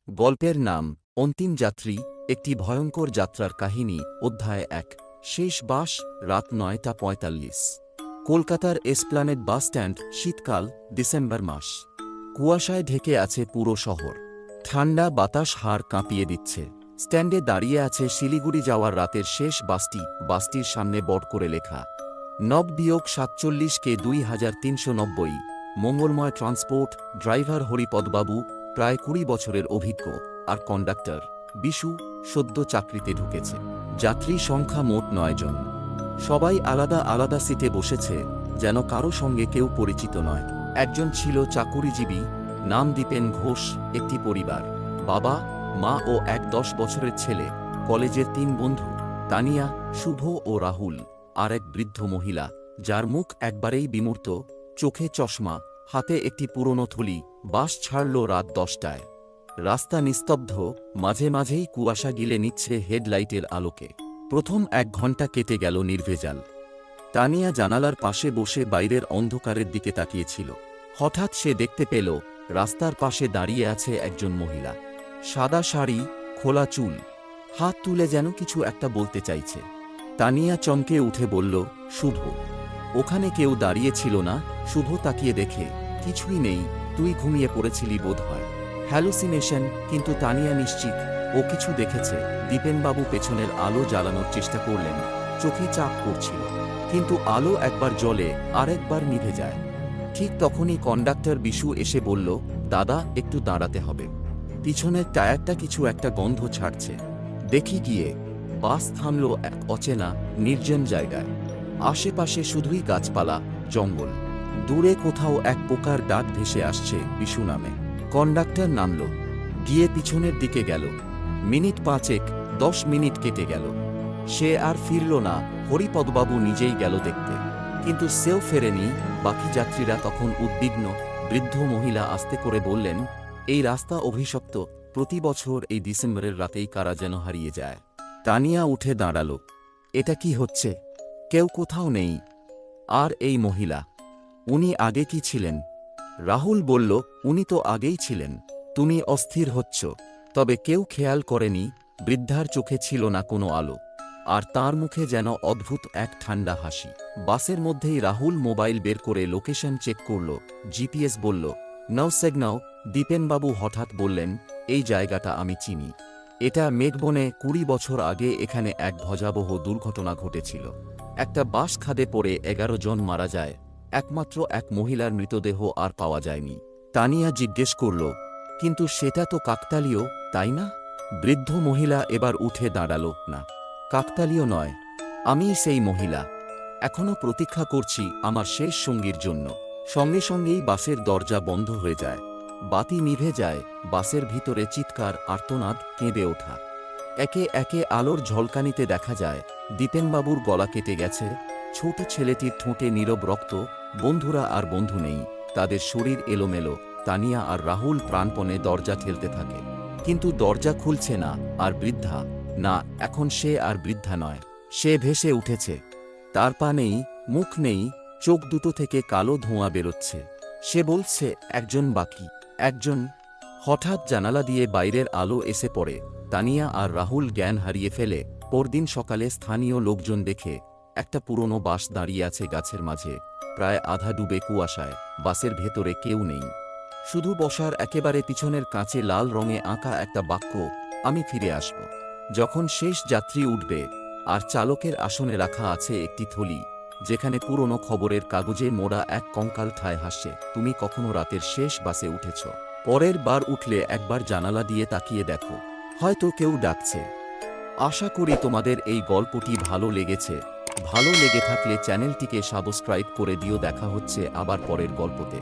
গল্পের নাম অন্তিম যাত্রী, একটি ভয়ঙ্কর যাত্রার কাহিনী। অধ্যায় ১। শেষ বাস। রাত ৯টা ৪৫। কলকাতার এসপ্ল্যানেড বাস স্ট্যান্ড। শীতকাল, ডিসেম্বর মাস। কুয়াশায় ঢেকে আছে পুরো শহর। ঠান্ডা বাতাস হাড় কাঁপিয়ে দিচ্ছে। স্ট্যান্ডে দাঁড়িয়ে আছে শিলিগুড়ি যাওয়ার রাতের শেষ বাসটি। বাসটির সামনে বড় করে লেখা (৯-৪৭ কে ২৩৯০), মঙ্গলময় ট্রান্সপোর্ট। ড্রাইভার হরিপদবাবু, প্রায় ২০ বছরের অভিজ্ঞ, আর কন্ডাক্টর বিশু, সদ্য চাকরিতে ঢুকেছে। যাত্রী সংখ্যা মোট ৯ জন। সবাই আলাদা আলাদা সিটে বসেছে, যেন কারো সঙ্গে কেউ পরিচিত নয়। একজন ছিল চাকুরিজীবী, নাম দীপেন ঘোষ। একটি পরিবার, বাবা, মা ও এক ১০ বছরের ছেলে। কলেজের ৩ বন্ধু, তানিয়া, শুভ ও রাহুল। আর এক বৃদ্ধ মহিলা, যার মুখ একবারেই বিমূর্ত, চোখে চশমা, হাতে একটি পুরনো থলি। বাস ছাড়ল রাত ১০টায়। রাস্তা নিস্তব্ধ, মাঝে মাঝেই কুয়াশা গিলে নিচ্ছে হেডলাইটের আলোকে। প্রথম ১ ঘণ্টা কেটে গেল নির্ভেজাল। তানিয়া জানালার পাশে বসে বাইরের অন্ধকারের দিকে তাকিয়েছিল। হঠাৎ সে দেখতে পেল রাস্তার পাশে দাঁড়িয়ে আছে একজন মহিলা। সাদা শাড়ি, খোলা চুল, হাত তুলে যেন কিছু একটা বলতে চাইছে। তানিয়া চমকে উঠে বলল, শুভ। ওখানে কেউ দাঁড়িয়ে ছিল না। শুভ তাকিয়ে দেখে, কিছুই নেই। তুই ঘুমিয়ে পড়েছিলি বোধ হয়। হ্যালুসিনেশন। কিন্তু তানিয়া নিশ্চিত ও কিছু দেখেছে। দীপেনবাবু পেছনের আলো জ্বালানোর চেষ্টা করলেন। চোখে চাপ পড়ছিল, কিন্তু আলো একবার জ্বলে আরেকবার নিভে যায়। ঠিক তখনই কন্ডাক্টর বিশু এসে বলল, দাদা, একটু দাঁড়াতে হবে। পিছনের টায়ারটা কিছু একটা গন্ধ ছাড়ছে। দেখি গিয়ে। বাস থামল এক অচেনা, নির্জন জায়গায়। আশেপাশে শুধুই গাছপালা, জঙ্গল। দূরে কোথাও এক পোকার ডাক ভেসে আসছে বিশু নামে। কন্ডাক্টর নামল, গিয়ে পিছনের দিকে গেল। মিনিট ৫, ১০ মিনিট কেটে গেল। সে আর ফিরল না। হরিপদবাবু নিজেই গেল দেখতে, কিন্তু সেও ফেরেনি। বাকি যাত্রীরা তখন উদ্বিগ্ন। বৃদ্ধ মহিলা আস্তে করে বললেন, এই রাস্তা অভিশপ্ত। প্রতি বছর এই ডিসেম্বরের রাতেই কারা যেন হারিয়ে যায়। তানিয়া উঠে দাঁড়াল। এটা কি হচ্ছে? কেউ কোথাও নেই। আর এই মহিলা, উনি আগে কি ছিলেন? রাহুল বলল, উনি তো আগেই ছিলেন। তুমি অস্থির হচ্ছ। তবে কেউ খেয়াল করেনি, বৃদ্ধার চোখে ছিল না কোনো আলো, আর তার মুখে যেন অদ্ভুত এক ঠান্ডা হাসি। বাসের মধ্যেই রাহুল মোবাইল বের করে লোকেশন চেক করল। জিপিএস বলল, নাও সিগনাল। দীপেনবাবু হঠাৎ বললেন, এই জায়গাটা আমি চিনি। এটা মেঘবনে। ২০ বছর আগে এখানে এক ভয়াবহ দুর্ঘটনা ঘটেছিল। একটা বাস খাদে পড়ে ১১ জন মারা যায়। একমাত্র এক মহিলার মৃতদেহ আর পাওয়া যায়নি। তানিয়া জিজ্ঞেস করল, কিন্তু সেটা তো কাকতালীয়, তাই না? বৃদ্ধ মহিলা এবার উঠে দাঁড়াল, না, কাকতালীয় নয়। আমিই সেই মহিলা। এখনো প্রতীক্ষা করছি আমার শেষ সঙ্গীর জন্য। সঙ্গে সঙ্গেই বাসের দরজা বন্ধ হয়ে যায়। বাতি নিভে যায়। বাসের ভিতরে চিৎকার, আর্তনাদ, কেঁদে ওঠা। একে একে আলোর ঝলকানিতে দেখা যায় দীপেনবাবুর গলা কেটে গেছে। ছোট ছেলেটির ঠোঁটে নীরব রক্ত। বন্ধুরা আর বন্ধু নেই, তাদের শরীর এলোমেলো। তানিয়া আর রাহুল প্রাণপণে দরজা ঠেলতে থাকে, কিন্তু দরজা খুলছে না। আর বৃদ্ধা, না, এখন সে আর বৃদ্ধা নয়। সে ভেসে উঠেছে। তার পা নেই, মুখ নেই, চোখ দুটো থেকে কালো ধোঁয়া বেরোচ্ছে। সে বলছে, একজন বাকি, একজন। হঠাৎ জানালা দিয়ে বাইরের আলো এসে পড়ে। তানিয়া আর রাহুল জ্ঞান হারিয়ে ফেলে। পরদিন সকালে স্থানীয় লোকজন দেখে একটা পুরনো বাস দাঁড়িয়ে আছে গাছের মাঝে, প্রায় আধা ডুবে কুয়াশায়। বাসের ভেতরে কেউ নেই, শুধু বসার একেবারে পিছনের কাঁচে লাল রঙে আঁকা একটা বাক্য, আমি ফিরে আসব। যখন শেষ যাত্রী উঠবে, আর চালকের আসনে রাখা আছে একটি থলি, যেখানে পুরনো খবরের কাগজে মোড়া এক কঙ্কাল ঠায় হাসছে, তুমি কখনো রাতের শেষ বাসে উঠেছ? পরের বার উঠলে একবার জানালা দিয়ে তাকিয়ে দেখো, হয়তো কেউ ডাকছে। আশা করি তোমাদের এই গল্পটি ভালো লেগেছে। ভালো লেগে থাকলে চ্যানেলটিকে সাবস্ক্রাইব করে দিও। দেখা হচ্ছে আবার পরের গল্পতে।